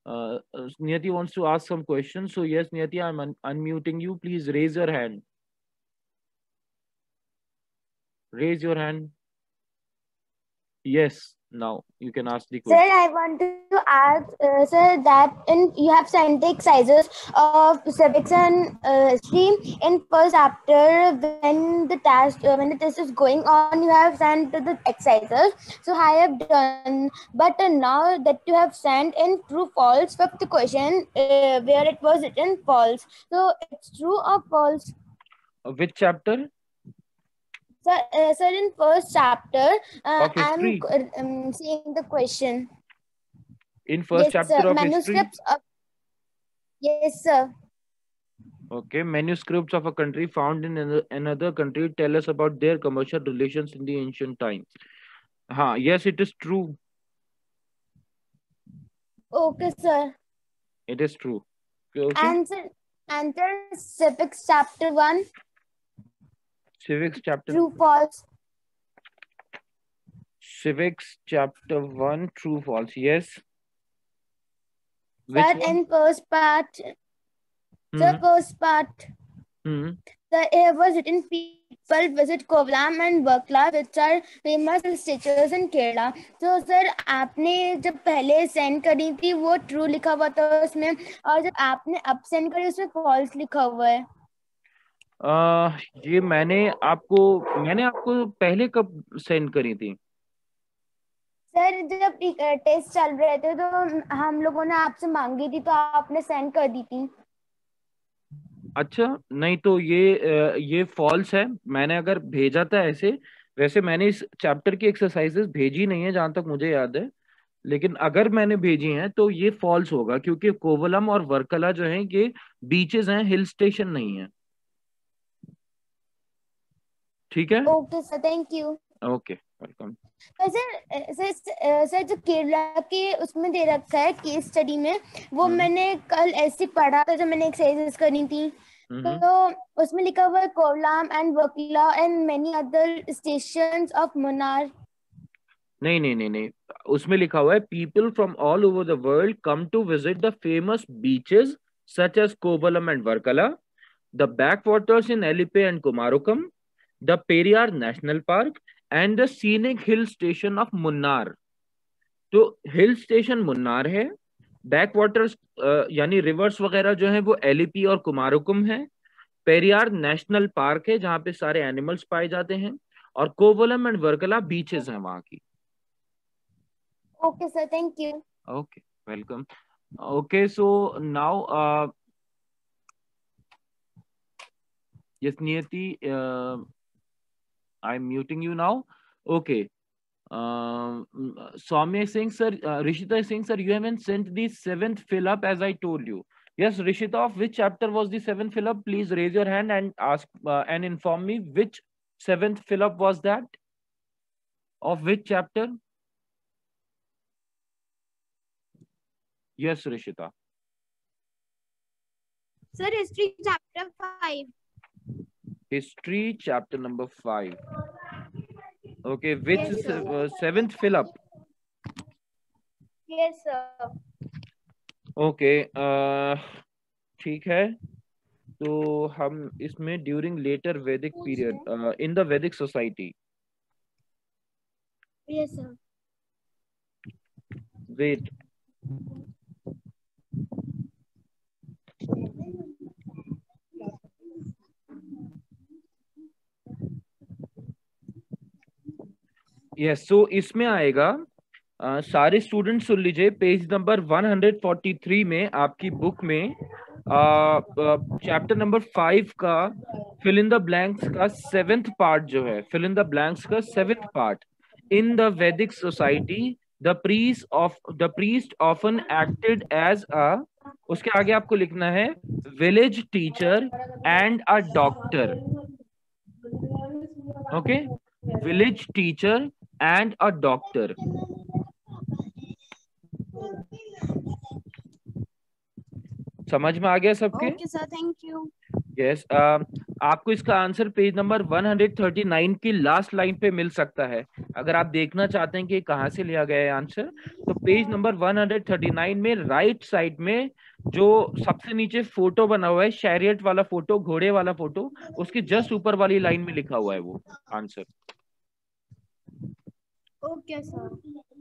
Niyati wants to ask some questions. So yes, Niyati, I'm unmuting you. Please raise your hand. Raise your hand. Yes, now you can ask the Sir, question. I want to ask, sir, that you have sent the exercises of civics and history in first chapter. When the test is going on, you have sent the exercises. So I have done, but now that you have sent in true false fifth question, where it was written false. So it's true or false? Which chapter Sir, in first chapter, of I'm history? seeing the question. In first Yes, sir. chapter of history? Manuscripts of, yes, sir. Okay, manuscripts of a country found in another country tell us about their commercial relations in the ancient times. Yes, it is true. Okay, sir. It is true. Okay. Answer, answer civics chapter 1, Civics chapter true, false. Civics chapter 1, true false. Yes. Which Sir, one? in first part, Hmm. sir, first part, Hmm. the air was written people visit Kovalam and Workla, which are famous hill stations in Kerala. So, sir, आपने जब पहले send करी थी वो true लिखा हुआ था उसमें, और जब आपने अब सेंड करी उसमें फॉल्स लिखा हुआ है. ये मैंने आपको पहले कब सेंड करी थी? सर, जब टेस्ट चल रहे थे तो हम लोगों ने आपसे मांगी थी तो आपने सेंड कर दी थी. अच्छा, नहीं तो ये फॉल्स है। मैंने अगर भेजा था ऐसे, वैसे मैंने इस चैप्टर की एक्सरसाइजेस भेजी नहीं है जहां तक मुझे याद है। लेकिन अगर मैंने भेजी हैं तो ये फॉल्स होगा, क्योंकि कोवलम और वर्कला जो है ये बीचेस हैं, हिल स्टेशन नहीं है। ठीक है। Okay sir, thank you. Okay, welcome. Sir, sir जो केरला के उसमें दे रखा है केस स्टडी में, वो हम्म। मैंने कल ऐसे पढ़ा था जब मैंने एक्सरसाइजेस करनी थी. हम्म। तो उसमें लिखा हुआ है Kovalam and Varkala and many other stations of Munnar. नहीं नहीं नहीं नहीं, उसमें लिखा हुआ है people from all over the world come to visit the famous beaches such as Kovalam and Varkala, the backwaters in Elipe and Kumarokum, the Periyar National Park, and the scenic hill station of Munnar. तो hill station Munnar है, backwaters यानी reverse वगैरह जो है वो एलिपी और कुमारकुम है, Periyar national park है जहाँ पे सारे एनिमल्स पाए जाते हैं, और कोवलम एंड वर्कला बीचेस हैं वहां की। Okay sir, thank you. Okay, welcome. Okay, so now yes, Niyati, I'm muting you now. Okay. Soumya is saying, sir, Rishita is saying, sir, you haven't sent the seventh fill up as I told you. Yes, Rishita, of which chapter was the seventh fill up? Please raise your hand and ask and inform me which seventh fill up was that? Of which chapter? Yes, Rishita. Sir, history chapter 5. History chapter number 5. Okay, which Yes, is sir. seventh fill up? Yes, sir. Okay, ठीक है। तो हम इसमें during later Vedic period in the वैदिक society. Yes, sir. Wait, yes, so इसमें आएगा सारे student सुन लीजिए, पेज नंबर 143 में आपकी बुक में चैप्टर नंबर 5 का फिल इन द ब्लैंक्स का सेवेंथ पार्ट जो है, फिल इन द ब्लैंक्स का सेवेंथ पार्ट, इन द वैदिक society the priest often acted as a, उसके आगे आपको लिखना है village teacher and a doctor. Okay, village teacher and a doctor. समझ में आ गया सबके? Okay, sir. Thank you. Yes, आपको इसका आंसर पेज नंबर 139 की लास्ट लाइन पे मिल सकता है। अगर आप देखना चाहते हैं कि कहाँ से लिया गया है आंसर, तो पेज नंबर 139 में राइट साइड में जो सबसे नीचे फोटो बना हुआ है, शैरियट वाला फोटो, घोड़े वाला फोटो, उसके जस्ट ऊपर वाली लाइन में लिखा हुआ है वो answer. Okay sir,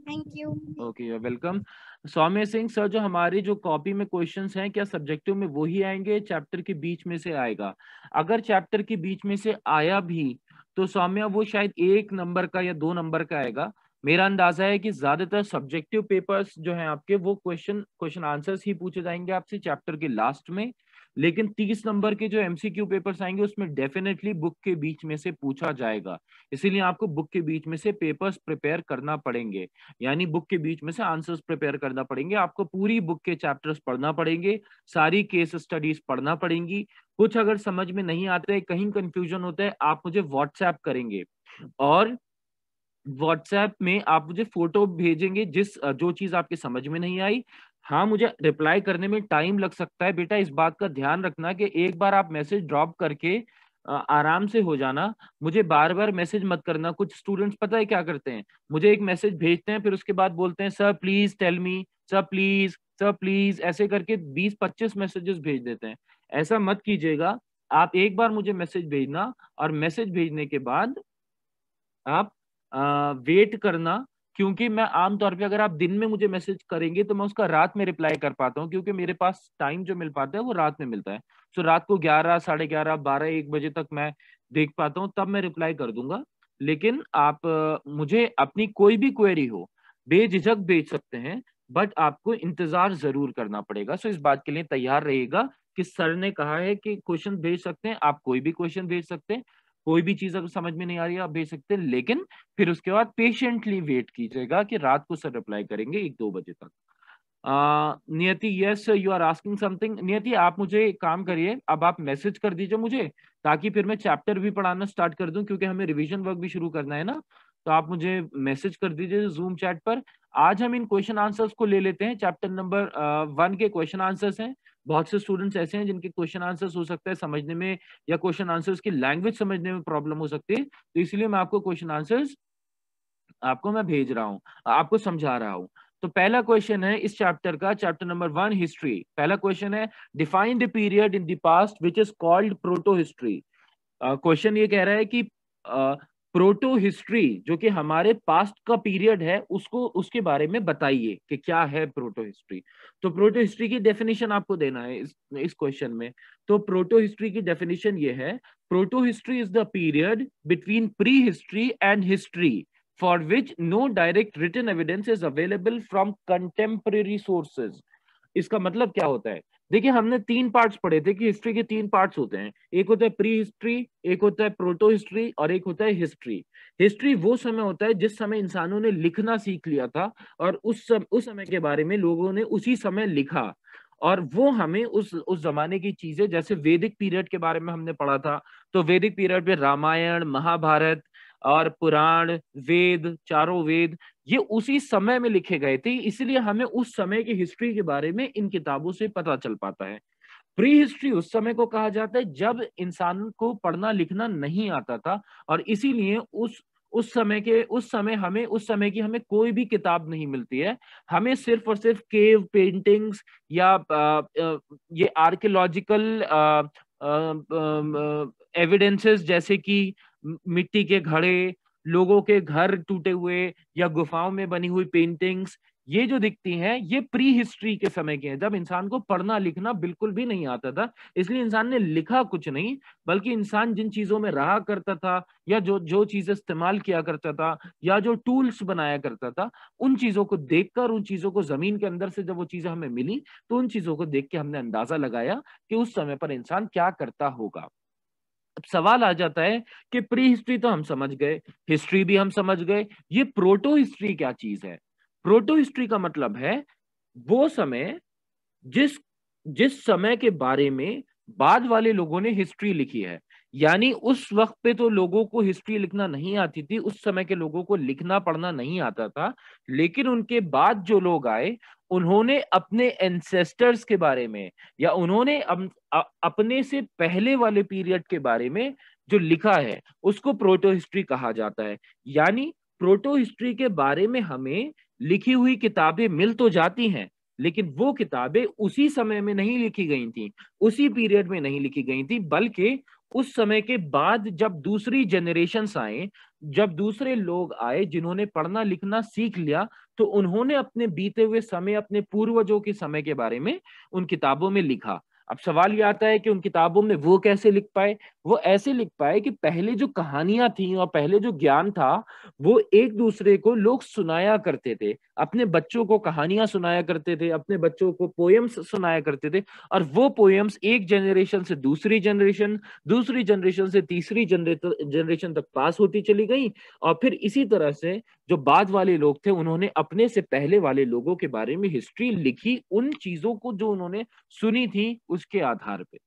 thank you. Okay, you welcome. Saumya Singh sir, जो हमारी जो कॉपी में क्वेश्चंस हैं, क्या सब्जेक्टिव में वही आएंगे, चैप्टर के बीच में से आएगा? अगर चैप्टर के बीच में से आया भी तो सौम्य वो शायद 1 नंबर का या 2 नंबर का आएगा। मेरा अंदाजा है कि ज्यादातर सब्जेक्टिव पेपर्स जो हैं आपके, वो क्वेश्चन आंसर्स ही पूछे जाएंगे आपसे चैप्टर के लास्ट में। लेकिन 30 नंबर के जो एमसीक्यू पेपर्स आएंगे उसमें डेफिनेटली बुक के बीच में से पूछा जाएगा। इसीलिए आपको बुक के बीच में से पेपर्स प्रिपेयर करना पड़ेंगे, यानी बुक के बीच में से आंसर्स प्रिपेयर करना पड़ेंगे। आपको पूरी बुक के चैप्टर्स पढ़ना पड़ेंगे, सारी केस स्टडीज पढ़ना पड़ेंगी। कुछ अगर समझ में नहीं आते है, कहीं कंफ्यूजन होता है, आप मुझे व्हाट्सएप करेंगे और व्हाट्सएप में आप मुझे फोटो भेजेंगे जो चीज आपके समझ में नहीं आई। हाँ, मुझे रिप्लाई करने में टाइम लग सकता है बेटा, इस बात का ध्यान रखना कि एक बार आप मैसेज ड्रॉप करके आराम से हो जाना, मुझे बार बार मैसेज मत करना। कुछ स्टूडेंट्स पता है क्या करते हैं, मुझे एक मैसेज भेजते हैं, फिर उसके बाद बोलते हैं sir please tell me, sir please, sir please, ऐसे करके 20-25 मैसेजेस भेज देते हैं। ऐसा मत कीजिएगा। आप एक बार मुझे मैसेज भेजना और मैसेज भेजने के बाद आप वेट करना, क्योंकि मैं आमतौर पे अगर आप दिन में मुझे मैसेज करेंगे तो मैं उसका रात में रिप्लाई कर पाता हूँ, क्योंकि मेरे पास टाइम जो मिल पाता है वो रात में मिलता है। सो रात को 11, 11:30, 12, 1 बजे तक मैं देख पाता हूँ, तब मैं रिप्लाई कर दूंगा। लेकिन आप मुझे अपनी कोई भी क्वेरी हो बेझिझक भेज सकते हैं, बट आपको इंतजार जरूर करना पड़ेगा। सो इस बात के लिए तैयार रहिएगा कि सर ने कहा है कि क्वेश्चन भेज सकते हैं, आप कोई भी क्वेश्चन भेज सकते हैं। कोई भी चीज अगर समझ में नहीं आ रही है आप भेज सकते हैं, लेकिन फिर उसके बाद पेशेंटली वेट कीजिएगा कि रात को सर रिप्लाई करेंगे 1-2 बजे तक। Niyati, yes you are asking something. Niyati, आप मुझे एक काम करिए, अब आप मैसेज कर दीजिए मुझे, ताकि फिर मैं चैप्टर भी पढ़ाना स्टार्ट कर दूं, क्योंकि हमें रिवीजन वर्क भी शुरू करना है ना। तो आप मुझे मैसेज कर दीजिए जूम चैट पर। आज हम इन क्वेश्चन आंसर्स को ले लेते हैं। चैप्टर नंबर 1 के क्वेश्चन आंसर्स हैं। बहुत से स्टूडेंट्स ऐसे हैं जिनके क्वेश्चन आंसर्स हो सकता है समझने में, या क्वेश्चन आंसर्स की लैंग्वेज समझने में प्रॉब्लम हो सकती है, तो इसलिए मैं आपको क्वेश्चन आंसर्स आपको मैं भेज रहा हूँ, आपको समझा रहा हूँ। तो पहला क्वेश्चन है इस चैप्टर का, चैप्टर नंबर 1 हिस्ट्री। पहला क्वेश्चन है, define the period in the past which is called proto history. Question ये कह रहा है कि प्रोटो हिस्ट्री जो कि हमारे पास्ट का पीरियड है, उसको उसके बारे में बताइए कि क्या है प्रोटो हिस्ट्री। तो प्रोटो हिस्ट्री की डेफिनेशन आपको देना है इस क्वेश्चन में। तो प्रोटो हिस्ट्री की डेफिनेशन ये है, proto history is the period between pre history and history for which no direct written evidence is available from contemporary sources। इसका मतलब क्या होता है? देखिए, हमने 3 पार्ट्स पढ़े थे कि हिस्ट्री के 3 पार्ट्स होते हैं, एक होता है प्री हिस्ट्री, एक होता है प्रोटो हिस्ट्री, और एक होता है हिस्ट्री। हिस्ट्री वो समय होता है जिस समय इंसानों ने लिखना सीख लिया था, और उस समय के बारे में लोगों ने उसी समय लिखा, और वो हमें उस जमाने की चीजें, जैसे वैदिक पीरियड के बारे में हमने पढ़ा था, तो वैदिक पीरियड में रामायण, महाभारत और पुराण, वेद, चारों वेद, ये उसी समय में लिखे गए थे, इसलिए हमें उस समय की हिस्ट्री के बारे में इन किताबों से पता चल पाता है। प्री हिस्ट्री उस समय को कहा जाता है जब इंसान को पढ़ना लिखना नहीं आता था, और इसीलिए उस समय की हमें कोई भी किताब नहीं मिलती है। हमें सिर्फ और सिर्फ केव पेंटिंग्स या ये आर्कियोलॉजिकल एविडेंसेस, जैसे कि मिट्टी के घड़े, लोगों के घर टूटे हुए, या गुफाओं में बनी हुई पेंटिंग्स, ये जो दिखती हैं, ये प्री हिस्ट्री के समय के हैं, जब इंसान को पढ़ना लिखना बिल्कुल भी नहीं आता था। इसलिए इंसान ने लिखा कुछ नहीं, बल्कि इंसान जिन चीजों में रहा करता था, या जो जो चीजें इस्तेमाल किया करता था, या जो टूल्स बनाया करता था, उन चीजों को देखकर, उन चीजों को जमीन के अंदर से जब वो चीजें हमें मिली, तो उन चीजों को देख के हमने अंदाजा लगाया कि उस समय पर इंसान क्या करता होगा। अब सवाल आ जाता है कि प्री हिस्ट्री तो हम समझ गए, हिस्ट्री भी हम समझ गए, ये प्रोटो हिस्ट्री क्या चीज है? प्रोटो हिस्ट्री का मतलब है वो समय जिस जिस समय के बारे में बाद वाले लोगों ने हिस्ट्री लिखी है। यानी उस वक्त पे तो लोगों को हिस्ट्री लिखना नहीं आती थी, उस समय के लोगों को लिखना पढ़ना नहीं आता था, लेकिन उनके बाद जो लोग आए, उन्होंने अपने एंसेस्टर्स के बारे में, या उन्होंने अपने से पहले वाले पीरियड के बारे में जो लिखा है, उसको प्रोटो हिस्ट्री कहा जाता है। यानी प्रोटो हिस्ट्री के बारे में हमें लिखी हुई किताबें मिल तो जाती हैं, लेकिन वो किताबें उसी समय में नहीं लिखी गई थी, उसी पीरियड में नहीं लिखी गई थी, बल्कि उस समय के बाद जब दूसरी जनरेशन्स आए, जब दूसरे लोग आए जिन्होंने पढ़ना लिखना सीख लिया, तो उन्होंने अपने बीते हुए समय, अपने पूर्वजों के समय के बारे में उन किताबों में लिखा। अब सवाल ये आता है कि उन किताबों में वो कैसे लिख पाए? वो ऐसे लिख पाए कि पहले जो कहानियां थी और पहले जो ज्ञान था, वो एक दूसरे को लोग सुनाया करते थे, अपने बच्चों को कहानियां सुनाया करते थे, अपने बच्चों को पोएम्स सुनाया करते थे, और वो पोएम्स एक जनरेशन से दूसरी जनरेशन, दूसरी जनरेशन से तीसरी जनरेशन तक पास होती चली गई। और फिर इसी तरह से जो बाद वाले लोग थे, उन्होंने अपने से पहले वाले लोगों के बारे में हिस्ट्री लिखी, उन चीजों को जो उन्होंने सुनी थी उसके आधार पे।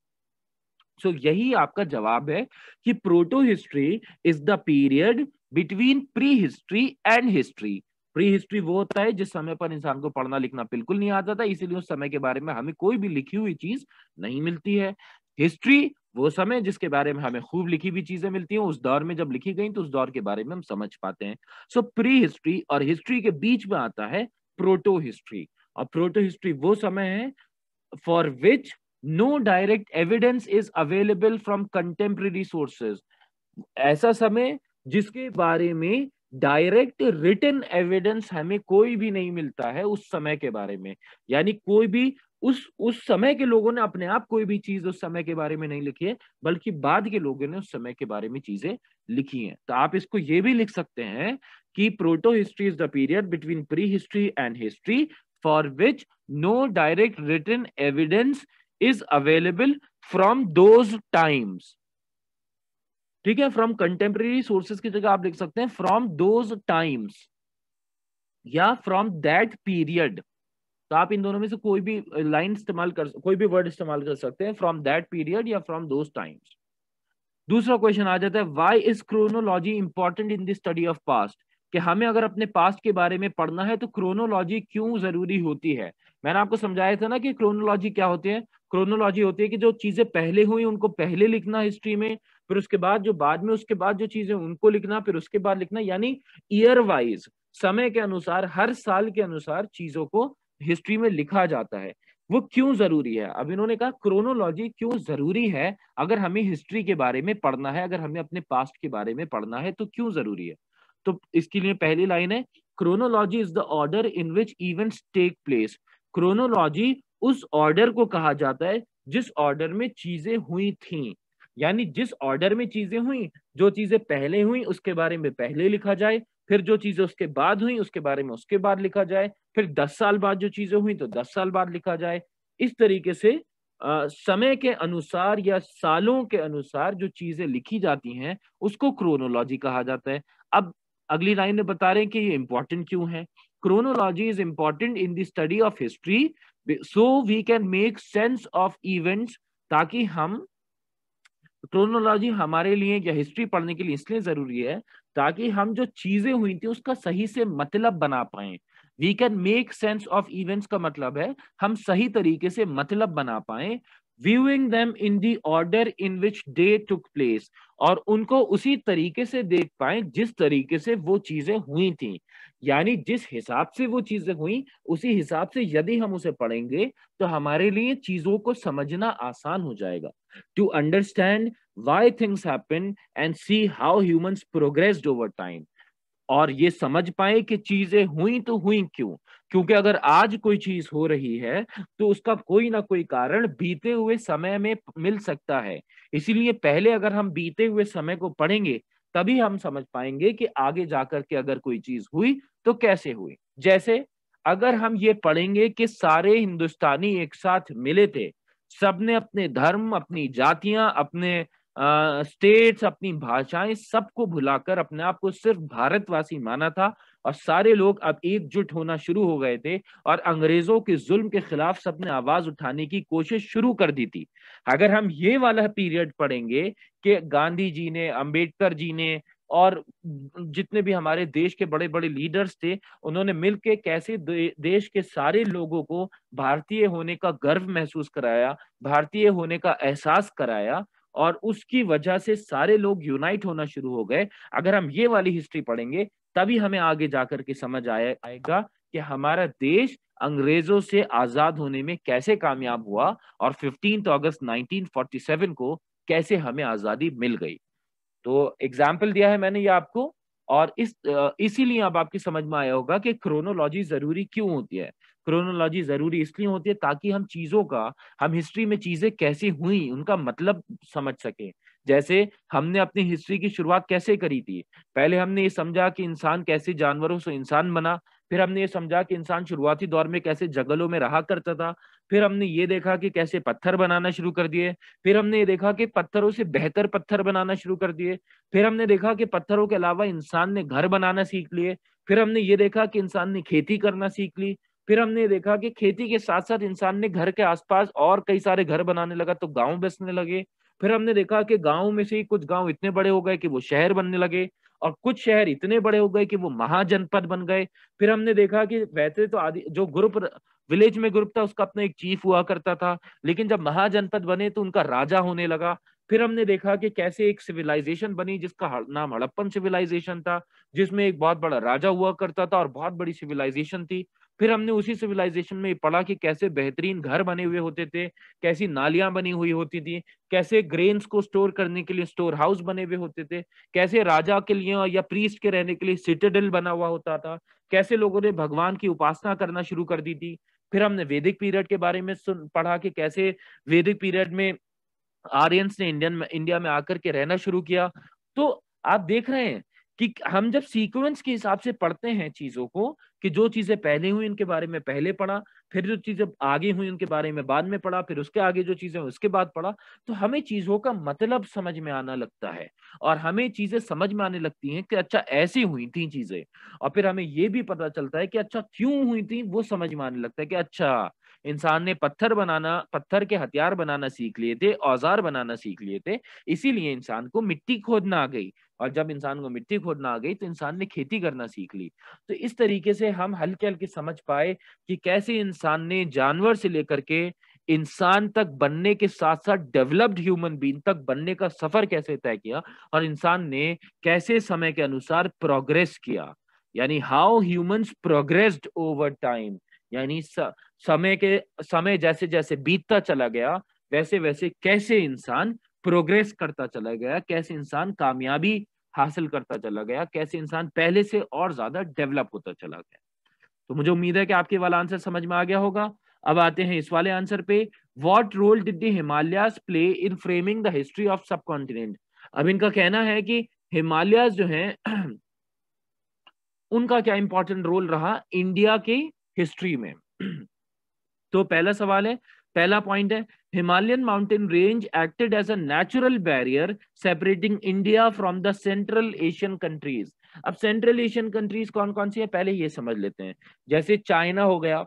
सो यही आपका जवाब है कि proto history is the period between pre history and history. Pre history वो होता है जिस समय पर इंसान को पढ़ना लिखना बिल्कुल नहीं आता था, इसीलिए उस समय के बारे में हमें कोई भी लिखी हुई चीज नहीं मिलती है। हिस्ट्री वो समय जिसके बारे में हमें खूब लिखी हुई चीजें मिलती हैं, उस दौर में जब लिखी गई तो उस दौर के बारे में हम समझ पाते हैं। सो प्री हिस्ट्री और हिस्ट्री के बीच में आता है प्रोटो हिस्ट्री। और प्रोटो हिस्ट्री वो समय है for which no direct evidence is available from contemporary sources। ऐसा समय जिसके बारे में डायरेक्ट रिटन एविडेंस हमें कोई भी नहीं मिलता है उस समय के बारे में, यानी कोई भी उस समय के लोगों ने अपने आप कोई भी चीज उस समय के बारे में नहीं लिखी है, बल्कि बाद के लोगों ने उस समय के बारे में चीजें लिखी हैं। तो आप इसको ये भी लिख सकते हैं कि proto history is the period between pre history and history for which no direct written evidence is available from those times। ठीक है, फ्रॉम कंटेम्प्रेरी सोर्सेज की जगह आप लिख सकते हैं फ्रॉम दोज टाइम्स या फ्रॉम दैट पीरियड। तो आप इन दोनों में से कोई भी लाइन इस्तेमाल कर, कोई भी वर्ड इस्तेमाल कर सकते हैं, फ्रॉम दैट पीरियड या फ्रॉम दोज टाइम्स। दूसरा क्वेश्चन आ जाता है, why is chronology important in the study of past? कि हमें अगर अपने पास्ट के बारे में पढ़ना है तो क्रोनोलॉजी क्यों जरूरी होती है? मैंने आपको समझाया था ना कि क्रोनोलॉजी क्या होती है। क्रोनोलॉजी होती है कि जो चीजें पहले हुई उनको पहले लिखना हिस्ट्री में, फिर उसके बाद जो बाद में, उसके बाद जो चीजें उनको लिखना, फिर उसके बाद लिखना, यानी ईयर वाइज, समय के अनुसार, हर साल के अनुसार चीजों को हिस्ट्री में लिखा जाता है। वो क्यों जरूरी है? अब इन्होंने कहा क्रोनोलॉजी क्यों जरूरी है, अगर हमें हिस्ट्री के बारे में पढ़ना है, अगर हमें अपने पास्ट के बारे में पढ़ना है तो क्यों जरूरी है? तो इसके लिए पहली लाइन है, chronology is the order in which events take place. Chronology उस ऑर्डर को कहा जाता है जिस ऑर्डर में चीजें हुई थी, यानी जिस ऑर्डर में चीजें हुई, जो चीजें पहले हुई उसके बारे में पहले लिखा जाए, फिर जो चीजें उसके बाद हुई उसके बारे में उसके बाद लिखा जाए, फिर 10 साल बाद जो चीजें हुई तो 10 साल बाद लिखा जाए। इस तरीके से समय के अनुसार या सालों के अनुसार जो चीजें लिखी जाती हैं उसको क्रोनोलॉजी कहा जाता है। अब अगली लाइन में बता रहे हैं कि ये इंपॉर्टेंट क्यों है। Chronology is important in the study of history so we can make sense of events. ताकि हम, क्रोनोलॉजी हमारे लिए या हिस्ट्री पढ़ने के लिए इसलिए जरूरी है ताकि हम जो चीजें हुई थी उसका सही से मतलब बना पाए। We can make sense of events का मतलब है हम सही तरीके से मतलब बना पाए, viewing them in the order in which they took place, और उनको उसी तरीके से देख पाए जिस तरीके से वो चीजें हुई थी। यानी जिस हिसाब से वो चीजें हुई उसी हिसाब से यदि हम उसे पढ़ेंगे तो हमारे लिए चीजों को समझना आसान हो जाएगा। To understand why things happen and see how humans progressed over time। और ये समझ पाए कि चीजें हुई तो हुई क्यों, क्योंकि अगर आज कोई चीज हो रही है तो उसका कोई ना कोई कारण बीते हुए समय में मिल सकता है। इसीलिए पहले अगर हम बीते हुए समय को पढ़ेंगे तभी हम समझ पाएंगे कि आगे जाकर के अगर कोई चीज हुई तो कैसे हुई। जैसे अगर हम ये पढ़ेंगे कि सारे हिंदुस्तानी एक साथ मिले थे, सबने अपने धर्म, अपनी जातियां, अपने स्टेट्स, अपनी भाषाएं, सबको भुलाकर अपने आप को सिर्फ भारतवासी माना था, और सारे लोग अब एकजुट होना शुरू हो गए थे और अंग्रेजों के जुल्म के खिलाफ सबने आवाज उठाने की कोशिश शुरू कर दी थी। अगर हम ये वाला पीरियड पढ़ेंगे कि गांधी जी ने, अंबेडकर जी ने और जितने भी हमारे देश के बड़े बड़े लीडर्स थे, उन्होंने मिलकर कैसे देश के सारे लोगों को भारतीय होने का गर्व महसूस कराया, भारतीय होने का एहसास कराया, और उसकी वजह से सारे लोग यूनाइट होना शुरू हो गए। अगर हम ये वाली हिस्ट्री पढ़ेंगे तभी हमें आगे जाकर के समझ आएगा कि हमारा देश अंग्रेजों से आजाद होने में कैसे कामयाब हुआ और 15 अगस्त 1947 को कैसे हमें आजादी मिल गई। तो एग्जाम्पल दिया है मैंने ये आपको, और इसीलिए अब आपकी समझ में आया होगा कि क्रोनोलॉजी जरूरी क्यों होती है। क्रोनोलॉजी जरूरी इसलिए होती है ताकि हम चीजों का, हम हिस्ट्री में चीजें कैसी हुई उनका मतलब समझ सके। जैसे हमने अपनी हिस्ट्री की शुरुआत कैसे करी थी, पहले हमने ये समझा कि इंसान कैसे जानवरों से इंसान बना, फिर हमने ये समझा कि इंसान शुरुआती दौर में कैसे जंगलों में रहा करता था, फिर हमने ये देखा कि कैसे पत्थर बनाना शुरू कर दिए, फिर हमने ये देखा कि पत्थरों से बेहतर पत्थर बनाना शुरू कर दिए, फिर हमने देखा कि पत्थरों के अलावा इंसान ने घर बनाना सीख लिए, फिर हमने ये देखा कि इंसान ने खेती करना सीख ली, फिर हमने देखा कि खेती के साथ साथ इंसान ने घर के आसपास और कई सारे घर बनाने लगा तो गांव बसने लगे, फिर हमने देखा कि गांव में से ही कुछ गांव इतने बड़े हो गए कि वो शहर बनने लगे, और कुछ शहर इतने बड़े हो गए कि वो महाजनपद बन गए। फिर हमने देखा कि वैसे तो आदि जो ग्रुप विलेज में ग्रुप था उसका अपना एक चीफ हुआ करता था, लेकिन जब महाजनपद बने तो उनका राजा होने लगा। फिर हमने देखा कि कैसे एक सिविलाइजेशन बनी जिसका नाम हड़प्पन सिविलाइजेशन था, जिसमें एक बहुत बड़ा राजा हुआ करता था और बहुत बड़ी सिविलाइजेशन थी। फिर हमने उसी सिविलाइजेशन में पढ़ा कि कैसे बेहतरीन घर बने हुए होते थे, कैसी नालियां बनी हुई होती थी, कैसे ग्रेन्स को स्टोर करने के लिए स्टोर हाउस बने हुए होते थे, कैसे राजा के लिए या प्रीस्ट के रहने के लिए सिटाडेल बना हुआ होता था, कैसे लोगों ने भगवान की उपासना करना शुरू कर दी थी। फिर हमने वैदिक पीरियड के बारे में पढ़ा कि कैसे वैदिक पीरियड में आर्यंस ने इंडिया में आकर के रहना शुरू किया। तो आप देख रहे हैं कि हम जब सीक्वेंस के हिसाब से पढ़ते हैं चीजों को, कि जो चीजें पहले हुई उनके बारे में पहले पढ़ा, फिर जो चीजें आगे हुई उनके बारे में बाद में पढ़ा, फिर उसके आगे जो चीजें उसके बाद पढ़ा, तो हमें चीजों का मतलब समझ में आना लगता है और हमें चीजें समझ में आने लगती हैं कि अच्छा ऐसी हुई थी चीजें। और फिर हमें ये भी पता चलता है कि अच्छा क्यों हुई थी वो समझ में आने लगता है कि अच्छा इंसान ने पत्थर के हथियार बनाना सीख लिए थे, औजार बनाना सीख लिए थे, इसीलिए इंसान को मिट्टी खोदना आ गई, और जब इंसान को मिट्टी खोदना आ गई तो इंसान ने खेती करना सीख ली। तो इस तरीके से हम हल्के हल्के समझ पाए कि कैसे इंसान ने जानवर से लेकर के इंसान तक बनने के साथ साथ डेवलप्ड ह्यूमन बीइंग तक बनने का सफर कैसे तय किया, और इंसान ने कैसे समय के अनुसार प्रोग्रेस किया, यानी how humans progressed over time, यानी समय जैसे जैसे बीतता चला गया वैसे वैसे कैसे इंसान प्रोग्रेस करता चला गया, कैसे इंसान कामयाबी हासिल करता चला गया, कैसे इंसान पहले से और ज्यादा डेवलप होता चला गया। तो मुझे उम्मीद है कि आपके वाला आंसर समझ में आ गया होगा। अब आते हैं इस वाले आंसर पे, what role did the Himalayas play in framing the history of subcontinent. अब इनका कहना है कि हिमालयाज जो हैं उनका क्या इंपॉर्टेंट रोल रहा इंडिया के हिस्ट्री में। तो पहला सवाल है, पहला पॉइंट है, Himalayan mountain range acted as a natural barrier separating India from the Central Asian countries. अब सेंट्रल एशियन कंट्रीज कौन कौन सी है पहले ये समझ लेते हैं। जैसे चाइना हो गया,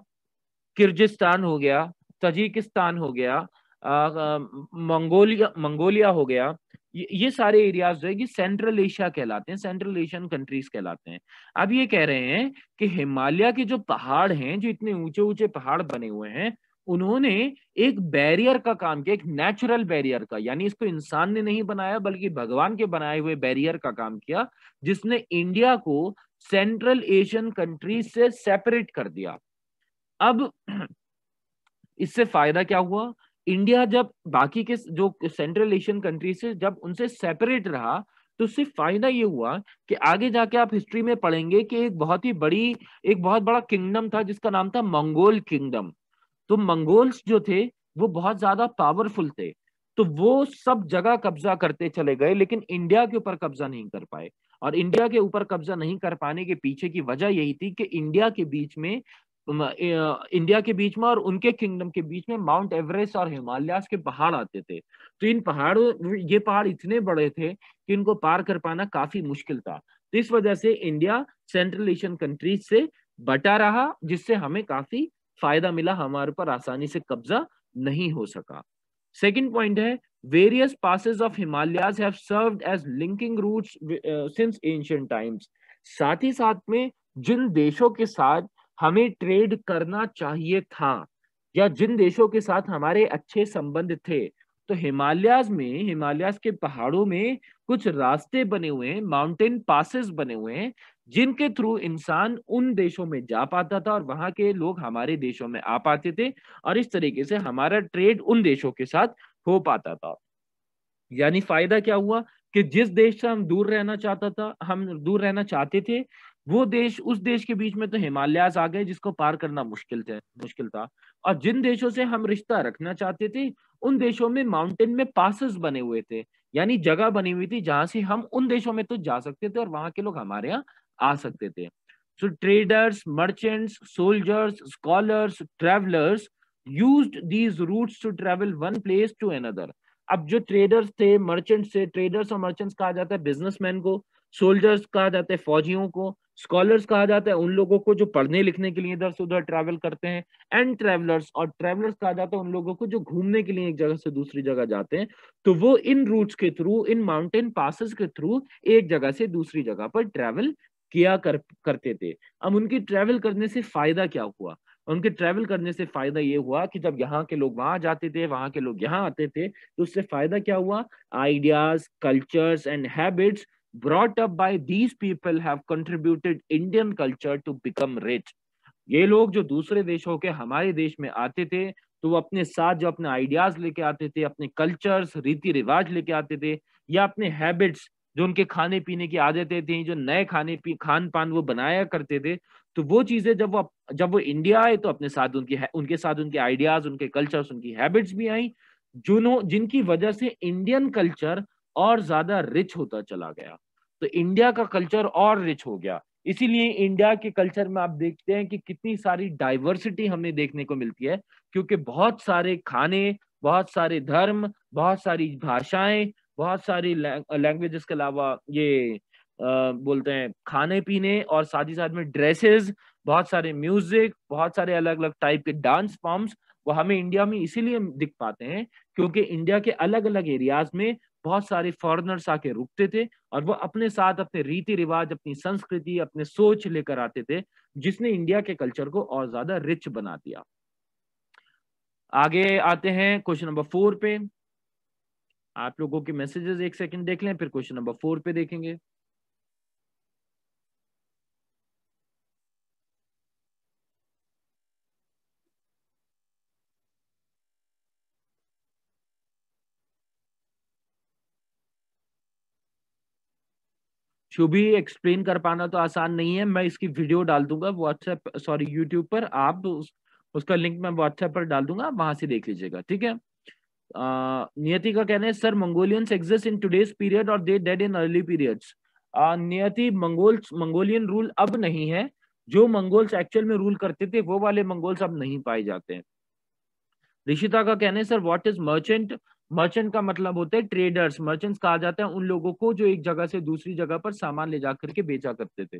किर्गिस्तान हो गया, तजिकिस्तान हो गया, मंगोलिया मंगोलिया हो गया, ये सारे एरियाज जो है ये सेंट्रल एशिया कहलाते हैं, सेंट्रल एशियन कंट्रीज कहलाते हैं। अब ये कह रहे हैं कि हिमालय के जो पहाड़ हैं, जो इतने ऊंचे ऊंचे पहाड़ बने हुए हैं, उन्होंने एक बैरियर का काम किया, एक नेचुरल बैरियर का, यानी इसको इंसान ने नहीं बनाया बल्कि भगवान के बनाए हुए बैरियर का काम किया, जिसने इंडिया को सेंट्रल एशियन कंट्रीज से सेपरेट कर दिया। अब इससे फायदा क्या हुआ, इंडिया जब बाकी के जो सेंट्रल एशियन कंट्री से जब उनसे सेपरेट रहा तो उससे फायदा ये हुआ कि आगे जाके आप हिस्ट्री में पढ़ेंगे कि एक बहुत बड़ा किंगडम था जिसका नाम था मंगोल किंगडम। तो मंगोल्स जो थे वो बहुत ज्यादा पावरफुल थे, तो वो सब जगह कब्जा करते चले गए लेकिन इंडिया के ऊपर कब्जा नहीं कर पाए। और इंडिया के ऊपर कब्जा नहीं कर पाने के पीछे की वजह यही थी कि इंडिया के बीच में और उनके किंगडम के बीच में माउंट एवरेस्ट और हिमालयास के पहाड़ आते थे। तो ये पहाड़ इतने बड़े थे कि इनको पार कर पाना काफी मुश्किल था। तो इस वजह से इंडिया सेंट्रल एशियन कंट्रीज से बटा रहा, जिससे हमें काफी फायदा मिला, हमारे पर आसानी से कब्जा नहीं हो सका। सेकंड पॉइंट है, various passes of Himalayas have served as linking routes since ancient times. साथ ही साथ में जिन देशों के साथ हमें ट्रेड करना चाहिए था या जिन देशों के साथ हमारे अच्छे संबंध थे, तो हिमालयाज के पहाड़ों में कुछ रास्ते बने हुए हैं, माउंटेन पासेस बने हुए हैं, जिनके थ्रू इंसान उन देशों में जा पाता था और वहां के लोग हमारे देशों में आ पाते थे, और इस तरीके से हमारा ट्रेड उन देशों के साथ हो पाता था। यानी फायदा क्या हुआ कि जिस देश से हम दूर रहना चाहते थे, वो देश, उस देश के बीच में तो हिमालयाज आ गए जिसको पार करना मुश्किल था। और जिन देशों से हम रिश्ता रखना चाहते थे, उन देशों में माउंटेन में पासेस बने हुए थे, यानी जगह बनी हुई थी जहां से हम उन देशों में तो जा सकते थे और वहां के लोग हमारे यहाँ आ सकते थे। So traders, merchants, soldiers, scholars, travellers used these routes to travel one place to another. अब जो ट्रेडर्स थे, मर्चेंट्स थे, ट्रेडर्स और मर्चेंट्स कहा जाता है बिजनेसमैन को, सोल्जर्स कहा जाता है फौजियों को, स्कॉलर्स कहा जाता है उन लोगों को जो पढ़ने लिखने के लिए इधर से उधर ट्रैवल करते हैं, एंड ट्रैवलर्स, और ट्रैवलर्स कहा जाता है उन लोगों को जो घूमने के लिए एक जगह से दूसरी जगह जाते हैं। तो वो इन रूट्स के थ्रू, इन माउंटेन पासेस के थ्रू एक जगह से दूसरी जगह पर ट्रैवल करते थे। अब उनकी ट्रैवल करने से फायदा क्या हुआ? उनके ट्रैवल करने से फायदा ये हुआ कि जब यहाँ के लोग वहां जाते थे, वहां के लोग यहाँ आते थे, तो उससे फायदा क्या हुआ? Ideas, cultures and habits brought up by these people have contributed Indian culture to become rich। ये लोग जो दूसरे देशों के हमारे देश में आते थे, तो वो अपने साथ जो अपने आइडियाज लेके आते थे, अपने कल्चर्स, रीति रिवाज लेके आते थे, या अपने हैबिट्स, जो उनके खाने पीने की आदतें थी, जो नए खान पान वो बनाया करते थे, तो वो चीजें जब वो इंडिया आए तो अपने साथ उनके साथ उनके आइडियाज, उनके कल्चर्स, उनकी हैबिट्स भी आई, जिनकी वजह से इंडियन कल्चर और ज्यादा रिच होता चला गया। तो इंडिया का कल्चर और रिच हो गया। इसीलिए इंडिया के कल्चर में आप देखते हैं कि कितनी सारी डाइवर्सिटी हमें देखने को मिलती है, क्योंकि बहुत सारे खाने, बहुत सारे धर्म, बहुत सारी भाषाएं, बहुत सारी लैंग्वेजेस के अलावा ये बोलते हैं खाने पीने, और साथ ही साथ में ड्रेसेस, बहुत सारे म्यूजिक, बहुत सारे अलग अलग टाइप के डांस फॉर्म्स, वो हमें इंडिया में इसीलिए दिख पाते हैं क्योंकि इंडिया के अलग अलग एरियाज में बहुत सारे फॉरेनर्स आके रुकते थे, और वो अपने साथ अपने रीति रिवाज, अपनी संस्कृति, अपने सोच लेकर आते थे, जिसने इंडिया के कल्चर को और ज्यादा रिच बना दिया। आगे आते हैं क्वेश्चन नंबर 4 पे। आप लोगों के मैसेजेस एक सेकंड देख लें, फिर क्वेश्चन नंबर 4 पे देखेंगे। शुभी, एक्सप्लेन कर पाना तो आसान नहीं है, मैं इसकी वीडियो डाल दूंगा व्हाट्सएप, सॉरी यूट्यूब पर। आप उसका लिंक मैं व्हाट्सएप पर डाल दूंगा, आप वहां से देख लीजिएगा, ठीक है। नियति का कहना है sir Mongolians exist in today's period और they did in early periods. नियति, मंगोलियन रूल अब नहीं है। जो मंगोल्स एक्चुअल में रूल करते थे वो वाले मंगोल्स अब नहीं पाए जाते हैं। ऋषिता का कहना है sir what is merchant? Merchant का मतलब होता है ट्रेडर्स। मर्चेंट्स कहा जाता है उन लोगों को जो एक जगह से दूसरी जगह पर सामान ले जाकर के बेचा करते थे।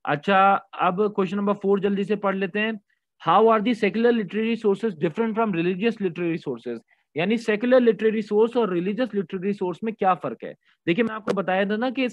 अच्छा, अब क्वेश्चन नंबर 4 जल्दी से पढ़ लेते हैं। How are the secular literary sources different from religious literary sources? यानी सेक्युलर लिटरेरी सोर्स और रिलीजियस लिटरेरी सोर्स में क्या फर्क है? देखिए, मैं आपको बताया था ना कि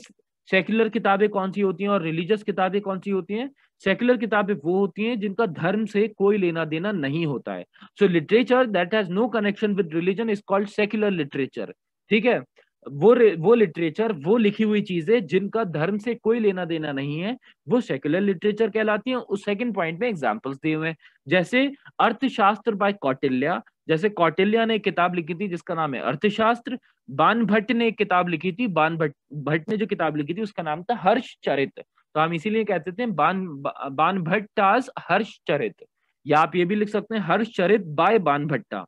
सेक्युलर किताबें कौन सी होती हैं और रिलीजियस किताबें कौन सी होती हैं। सेक्युलर किताबें वो होती हैं जिनका धर्म से कोई लेना देना नहीं होता है। So literature that has no connection with religion is called secular literature. ठीक है, वो लिटरेचर, वो लिखी हुई चीजें जिनका धर्म से कोई लेना देना नहीं है, वो सेक्युलर लिटरेचर कहलाती है। उस सेकंड पॉइंट में एग्जांपल्स दिए हुए हैं, जैसे अर्थशास्त्र बाय कौटिल्य। जैसे कौटिल्य ने एक किताब लिखी थी जिसका नाम है अर्थशास्त्र। बान भट्ट ने एक किताब लिखी थी, भट्ट ने जो किताब लिखी थी उसका नाम था हर्षचरित। तो हम इसीलिए कहते थे बान भट्टास हर्षचरित, या आप ये भी लिख सकते हैं हर्षचरित बाय बान भट्टा।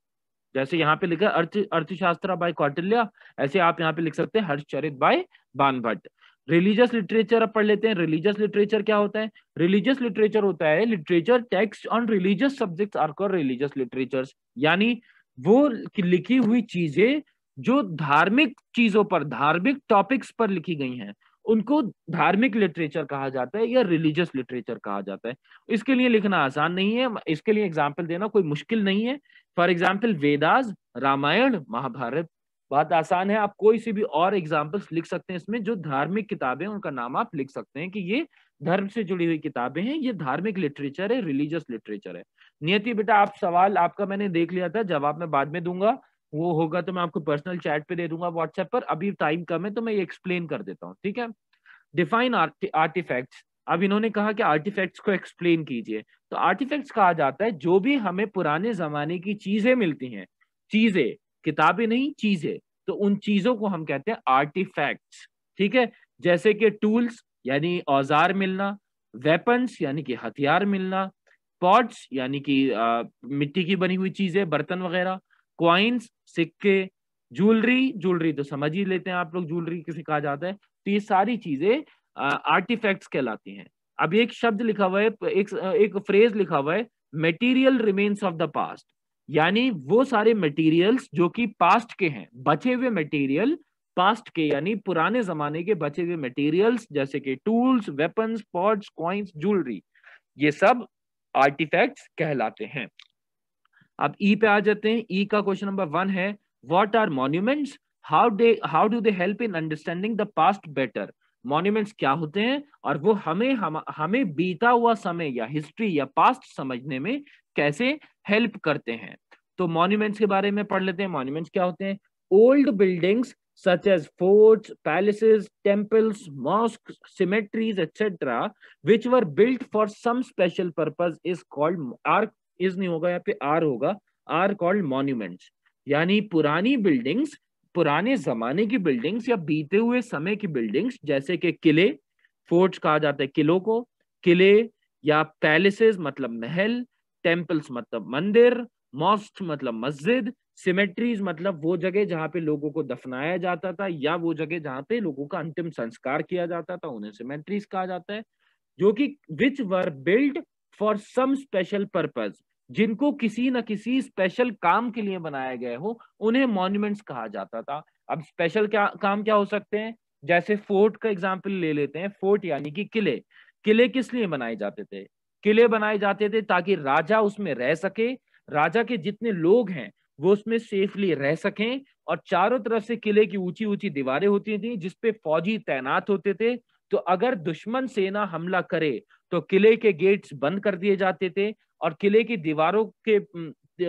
जैसे यहाँ पे लिखा अर्थशास्त्र बाय कौटिल्य, ऐसे आप यहाँ पे लिख सकते हैं हर्षचरित बाय बान भट्ट। रिलीजियस लिटरेचर अब पढ़ लेते हैं। रिलीजियस लिटरेचर क्या होता है? रिलीजियस लिटरेचर होता है literature text on religious subjects are called religious literatures. यानी वो लिखी हुई चीजें जो धार्मिक चीजों पर, धार्मिक टॉपिक्स पर लिखी गई हैं, उनको धार्मिक लिटरेचर कहा जाता है या रिलीजियस लिटरेचर कहा जाता है। इसके लिए लिखना आसान नहीं है, इसके लिए एग्जाम्पल देना कोई मुश्किल नहीं है। फॉर एग्जाम्पल वेदास, रामायण, महाभारत, बात आसान है। आप कोई सी भी और एग्जाम्पल्स लिख सकते हैं इसमें, जो धार्मिक किताबें, उनका नाम आप लिख सकते हैं कि ये धर्म से जुड़ी हुई किताबें हैं, ये धार्मिक लिटरेचर है, रिलीजियस लिटरेचर है। नियति बेटा, आप सवाल आपका मैंने देख लिया था, जवाब मैं बाद में दूंगा, वो होगा तो मैं आपको पर्सनल चैट पे दे दूंगा व्हाट्सएप पर। अभी टाइम कम है तो मैं ये एक्सप्लेन कर देता हूँ, ठीक है। Define artifacts. अब इन्होंने कहा कि आर्टिफैक्ट्स को एक्सप्लेन कीजिए। तो आर्टिफैक्ट्स कहा जाता है जो भी हमें पुराने जमाने की चीजें मिलती हैं, चीजें, किताबें नहीं, चीजें, तो उन चीजों को हम कहते हैं आर्टिफैक्ट्स। ठीक है, जैसे कि टूल्स यानी औजार मिलना, वेपन्स यानी कि हथियार मिलना, पॉट्स यानी कि मिट्टी की बनी हुई चीजें, बर्तन वगैरह, क्वाइंस सिक्के, ज्वेलरी, ज्वेलरी तो समझ ही लेते हैं आप लोग, ज्वेलरी किसे कहा जाता है। तो ये सारी चीजें आर्टिफैक्ट्स कहलाती हैं। अब एक शब्द लिखा हुआ है, एक फ्रेज लिखा हुआ है, material remains of the past, यानी वो सारे मटेरियल्स जो कि पास्ट के हैं, बचे हुए मटेरियल पास्ट के, यानी पुराने जमाने के बचे हुए मटेरियल्स, जैसे कि tools, weapons, pots, coins, jewellery, ये सब आर्टिफैक्ट्स कहलाते हैं। अब ई पे आ जाते हैं। ई का क्वेश्चन नंबर 1 है, what are monuments, how do they help in understanding the past better. Monuments क्या होते हैं और वो हमें बीता हुआ समय या हिस्ट्री या पास्ट समझने में कैसे हेल्प करते हैं। तो मॉन्यूमेंट्स के बारे में पढ़ लेते हैं। मॉन्यूमेंट्स क्या होते हैं? Old buildings such as forts, palaces, temples, mosques, cemeteries, etc., which were built for some special purpose is called, is नहीं होगा, यहाँ पे आर होगा, आर कॉल्ड मॉन्यूमेंट्स। यानी पुरानी बिल्डिंग्स, पुराने जमाने की बिल्डिंग्स या बीते हुए समय की बिल्डिंग्स, जैसे कि किले, फोर्ट्स कहा जाता है किलों को, किले, या पैलेसेस मतलब महल, टेम्पल्स मतलब मंदिर, मॉस्क मतलब मस्जिद, सिमेट्रीज मतलब वो जगह जहां पे लोगों को दफनाया जाता था या वो जगह जहां पे लोगों का अंतिम संस्कार किया जाता था, उन्हें सिमेट्रीज कहा जाता है। जो कि which were build for some special purpose, जिनको किसी न किसी स्पेशल काम के लिए बनाया गया हो, उन्हें मॉन्यूमेंट्स कहा जाता था। अब स्पेशल क्या काम क्या हो सकते हैं? जैसे फोर्ट का एग्जांपल ले लेते हैं। फोर्ट यानी कि किले। किले किस लिए बनाए जाते थे? किले बनाए जाते थे ताकि राजा उसमें रह सके, राजा के जितने लोग हैं वो उसमें सेफली रह सकें, और चारों तरफ से किले की ऊंची ऊंची दीवारें होती थी जिसपे फौजी तैनात होते थे। तो अगर दुश्मन सेना हमला करे तो किले के गेट्स बंद कर दिए जाते थे, और किले की दीवारों के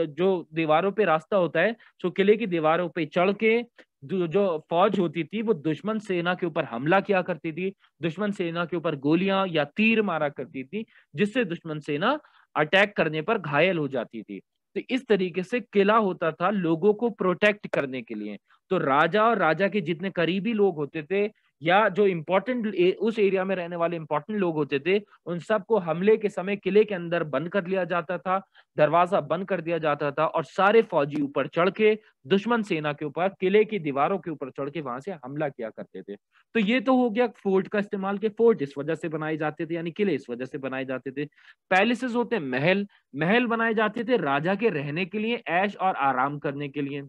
जो दीवारों पे रास्ता होता है, तो किले की दीवारों पे चढ़ के जो फौज होती थी वो दुश्मन सेना के ऊपर हमला किया करती थी, दुश्मन सेना के ऊपर गोलियां या तीर मारा करती थी, जिससे दुश्मन सेना अटैक करने पर घायल हो जाती थी। तो इस तरीके से किला होता था लोगों को प्रोटेक्ट करने के लिए। तो राजा और राजा के जितने करीबी लोग होते थे या जो इम्पोर्टेंट उस एरिया में रहने वाले इंपॉर्टेंट लोग होते थे, उन सबको हमले के समय किले के अंदर बंद कर लिया जाता था, दरवाजा बंद कर दिया जाता था, और सारे फौजी ऊपर चढ़ के दुश्मन सेना के ऊपर, किले की दीवारों के ऊपर चढ़ के वहां से हमला किया करते थे। तो ये तो हो गया फोर्ट का इस्तेमाल, के फोर्ट इस वजह से बनाए जाते थे, यानी किले इस वजह से बनाए जाते थे। पैलेसेस होते हैं महल, महल बनाए जाते थे राजा के रहने के लिए, ऐश और आराम करने के लिए।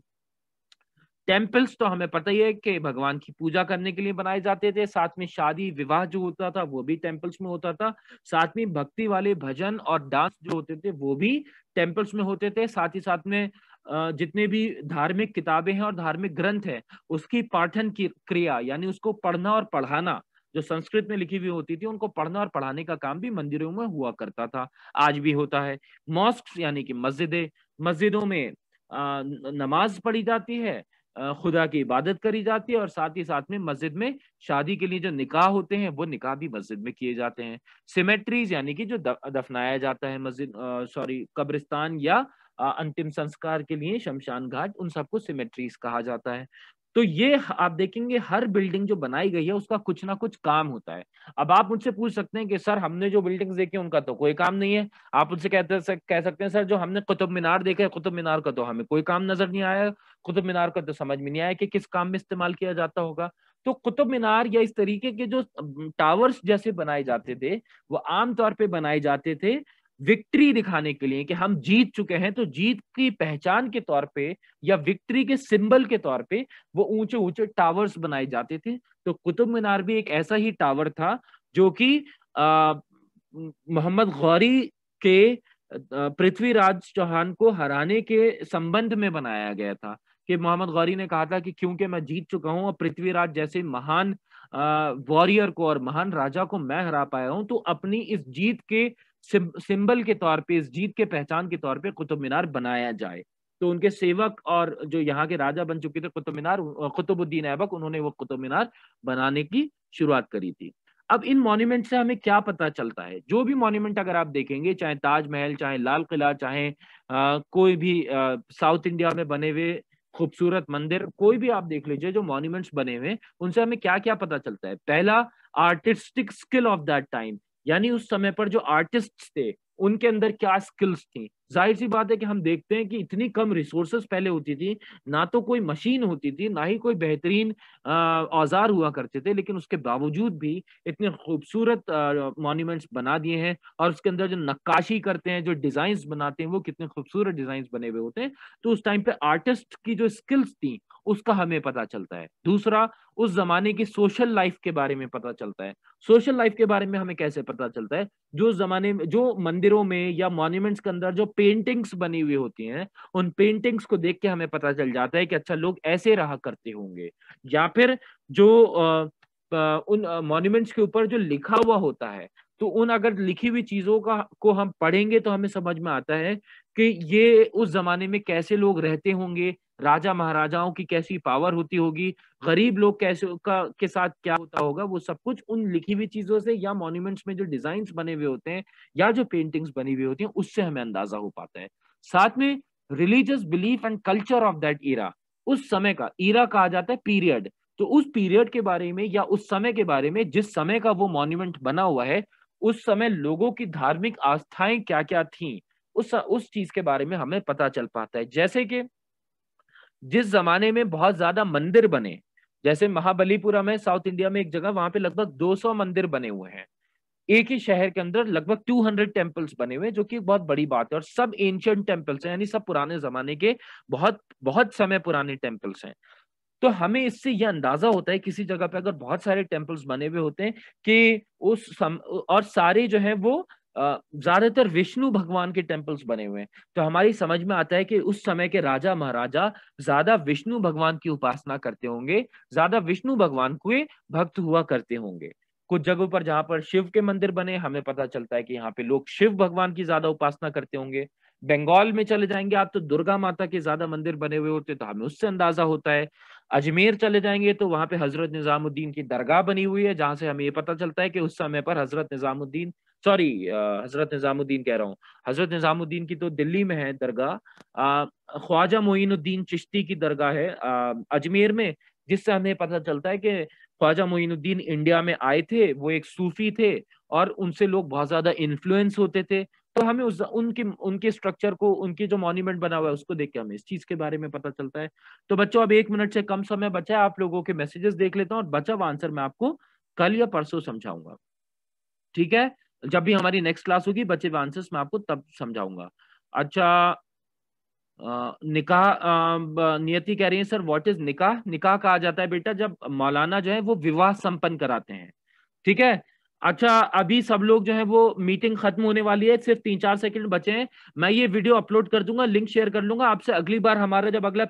टेम्पल्स तो हमें पता ही है कि भगवान की पूजा करने के लिए बनाए जाते थे, साथ में शादी विवाह जो होता था वो भी टेम्पल्स में होता था, साथ में भक्ति वाले भजन और डांस जो होते थे वो भी टेम्पल्स में होते थे, साथ ही साथ में जितने भी धार्मिक किताबें हैं और धार्मिक ग्रंथ है उसकी पाठन की क्रिया, यानी उसको पढ़ना और पढ़ाना, जो संस्कृत में लिखी हुई होती थी उनको पढ़ना और पढ़ाने का काम भी मंदिरों में हुआ करता था, आज भी होता है। मॉस्क यानी कि मस्जिदें, मस्जिदों में नमाज पढ़ी जाती है, खुदा की इबादत करी जाती है, और साथ ही साथ में मस्जिद में शादी के लिए जो निकाह होते हैं वो निकाह भी मस्जिद में किए जाते हैं। सिमेट्रीज यानी कि जो दफनाया जाता है मस्जिद, सॉरी, कब्रिस्तान या अंतिम संस्कार के लिए शमशान घाट, उन सबको सिमेट्रीज कहा जाता है। तो ये आप देखेंगे हर बिल्डिंग जो बनाई गई है उसका कुछ ना कुछ काम होता है। अब आप मुझसे पूछ सकते हैं कि सर हमने जो बिल्डिंग्स देखी उनका तो कोई काम नहीं है। आप मुझसे कह सकते हैं सर जो हमने कुतुब मीनार देखा है, कुतुब मीनार का तो हमें कोई काम नजर नहीं आया, कुतुब मीनार का तो समझ में नहीं आया कि किस काम में इस्तेमाल किया जाता होगा। तो कुतुब मीनार या इस तरीके के जो टावर्स जैसे बनाए जाते थे वो आमतौर पे बनाए जाते थे विक्ट्री दिखाने के लिए कि हम जीत चुके हैं, तो जीत की पहचान के तौर पे या विक्ट्री के सिंबल के तौर पे वो ऊंचे ऊंचे टावर्स बनाए जाते थे। तो कुतुब मीनार भी एक ऐसा ही टावर था जो कि मोहम्मद गौरी के पृथ्वीराज चौहान को हराने के संबंध में बनाया गया था, कि मोहम्मद गौरी ने कहा था कि क्योंकि मैं जीत चुका हूं और पृथ्वीराज जैसे महान वॉरियर को और महान राजा को मैं हरा पाया हूं, तो अपनी इस जीत के सिंबल के तौर पे, इस जीत के पहचान के तौर पे कुतुब मीनार बनाया जाए। तो उनके सेवक और जो यहाँ के राजा बन चुके थे कुतुब मीनार, कुतुबुद्दीन ऐबक, उन्होंने वो कुतुब मीनार बनाने की शुरुआत करी थी। अब इन मॉन्यूमेंट से हमें क्या पता चलता है? जो भी मॉन्यूमेंट अगर आप देखेंगे, चाहे ताजमहल, चाहे लाल किला, चाहे कोई भी साउथ इंडिया में बने हुए खूबसूरत मंदिर, कोई भी आप देख लीजिए जो मॉन्यूमेंट्स बने हुए, उनसे हमें क्या क्या पता चलता है? पहला, artistic skill of that time, यानी उस समय पर जो आर्टिस्ट थे उनके अंदर क्या स्किल्स थी। जाहिर सी बात है कि हम देखते हैं कि इतनी कम रिसोर्सेस पहले होती थी, ना तो कोई मशीन होती थी, ना ही कोई बेहतरीन औजार हुआ करते थे, लेकिन उसके बावजूद भी इतने खूबसूरत मॉन्यूमेंट्स बना दिए हैं। और उसके अंदर जो नक्काशी करते हैं, जो डिजाइन बनाते हैं, वो कितने खूबसूरत डिजाइन बने हुए होते हैं। तो उस टाइम पे आर्टिस्ट की जो स्किल्स थी उसका हमें पता चलता है। दूसरा, उस जमाने की सोशल लाइफ के बारे में पता चलता है। सोशल लाइफ के बारे में हमें कैसे पता चलता है? जो जमाने में, जो मंदिरों में या मॉन्यूमेंट्स के अंदर जो पेंटिंग्स बनी हुई होती हैं, उन पेंटिंग्स को देख के हमें पता चल जाता है कि अच्छा, लोग ऐसे रहा करते होंगे। या फिर जो उन मॉन्यूमेंट्स के ऊपर जो लिखा हुआ होता है, तो उन अगर लिखी हुई चीजों का को हम पढ़ेंगे तो हमें समझ में आता है कि ये उस जमाने में कैसे लोग रहते होंगे, राजा महाराजाओं की कैसी पावर होती होगी, गरीब लोग कैसे का के साथ क्या होता होगा। वो सब कुछ उन लिखी हुई चीजों से, या मॉन्यूमेंट्स में जो डिजाइन्स बने हुए होते हैं, या जो पेंटिंग्स बनी हुई होती हैं, उससे हमें अंदाजा हो पाता है। साथ में religious belief and culture of that era, उस समय का ईरा कहा जाता है पीरियड। तो उस पीरियड के बारे में या उस समय के बारे में, जिस समय का वो मॉन्यूमेंट बना हुआ है, उस समय लोगों की धार्मिक आस्थाएं क्या क्या थी, उस चीज के बारे में हमें पता चल पाता है। जैसे कि जिस जमाने में बहुत ज्यादा मंदिर बने, जैसे महाबलीपुरम है साउथ इंडिया में एक जगह, वहां पे लगभग 200 मंदिर बने हुए हैं। एक ही शहर के अंदर लगभग 200 टेम्पल्स बने हुए हैं, जो कि एक बहुत बड़ी बात है। और सब एंशियंट टेम्पल्स हैं, यानी सब पुराने जमाने के, बहुत बहुत समय पुराने टेम्पल्स हैं। तो हमें इससे यह अंदाजा होता है, किसी जगह पे अगर बहुत सारे टेम्पल्स बने हुए होते हैं, कि और सारे जो है वो ज्यादातर विष्णु भगवान के टेम्पल्स बने हुए हैं, तो हमारी समझ में आता है कि उस समय के राजा महाराजा ज्यादा विष्णु भगवान की उपासना करते होंगे, ज्यादा विष्णु भगवान के भक्त हुआ करते होंगे। कुछ जगहों पर जहां पर शिव के मंदिर बने, हमें पता चलता है कि यहाँ पे लोग शिव भगवान की ज्यादा उपासना करते होंगे। बंगाल में चले जाएंगे आप तो दुर्गा माता के ज्यादा मंदिर बने हुए होते, तो हमें उससे अंदाजा होता है। अजमेर चले जाएंगे तो वहां पे हजरत निजामुद्दीन की दरगाह बनी हुई है, जहां से हमें ये पता चलता है कि उस समय पर हजरत निजामुद्दीन कह रहा हूँ, हजरत निजामुद्दीन की तो दिल्ली में है दरगाह, ख्वाजा मोइनुद्दीन चिश्ती की दरगाह है अजमेर में, जिससे हमें पता चलता है कि ख्वाजा मोइनुद्दीन इंडिया में आए थे, वो एक सूफी थे, और उनसे लोग बहुत ज्यादा इन्फ्लुएंस होते थे। तो हमें उस उनकी उनके स्ट्रक्चर को, उनकी जो मॉन्यूमेंट बना हुआ है, उसको देख के हमें इस चीज के बारे में पता चलता है। तो बच्चों, अब 1 मिनट से कम समय बचा है, आप लोगों के मैसेजेस देख लेता हूँ, और बचा हुआ आंसर मैं आपको कल या परसों समझाऊंगा। ठीक है? जब भी हमारी नेक्स्ट क्लास होगी, बचे हुए आंसर्स मैं आपको तब समझाऊंगा। अच्छा, निकाह, नियति कह रही है सर, व्हाट इज निकाह? निकाह कहा जाता है बेटा जब मौलाना जो है वो विवाह संपन्न कराते हैं। ठीक है? अच्छा, अभी सब लोग जो है वो, मीटिंग खत्म होने वाली है, सिर्फ 3-4 सेकंड बचे हैं। मैं ये वीडियो अपलोड कर दूंगा, लिंक शेयर कर लूंगा आपसे। अगली बार हमारा जब अगला